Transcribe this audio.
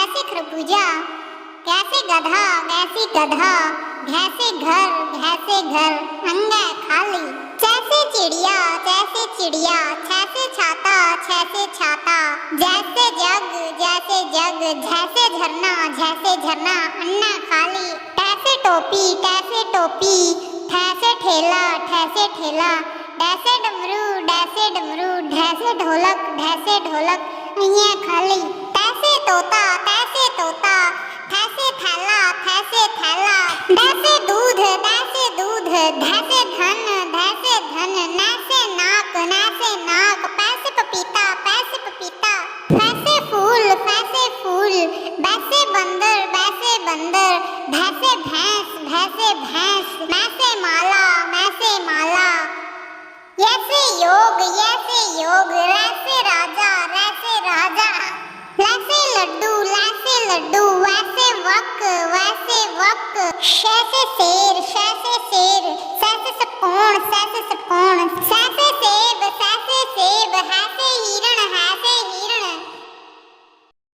कैसे खरबूजा, कैसे गधा, कैसी गधा, घैसे घर, घैसे घर, अंगै खाली, जैसे चिड़िया, जैसे चिड़िया, छैसे छाता, छैसे छाता, जैसे जग, जैसे जग, झैसे झरना, झैसे झरना, अन्ना खाली, कैसे टोपी, कैसे टोपी, ठैसे ठेला, ठैसे ठेला, डैसे डमरू, डैसे डमरू, ढैसे ढोलक, ढैसे ढोलक, अइयां खाली, तैसे तोता, तैसे तोता, थैसे थैला, थैसे थैला, डैसे दूध, दैसे दूध, धैसे धन, धैसे धन, नैसे नाक, नैसे नाक, पैसे पपीता, पैसे पपीता, फैसे फूल, फैसे फूल, बैसे बंदर, बैसे बंदर, भैसे भैंस, भैसे भैंस, मैसे माला, मैसे माला, ऐसे योग, ऐसे योग, रैसे राजा, रैसे राजा, लैसे लड्डू, लैसे लड्डू, वैसे वक, वैसे वक, शैसे शेर,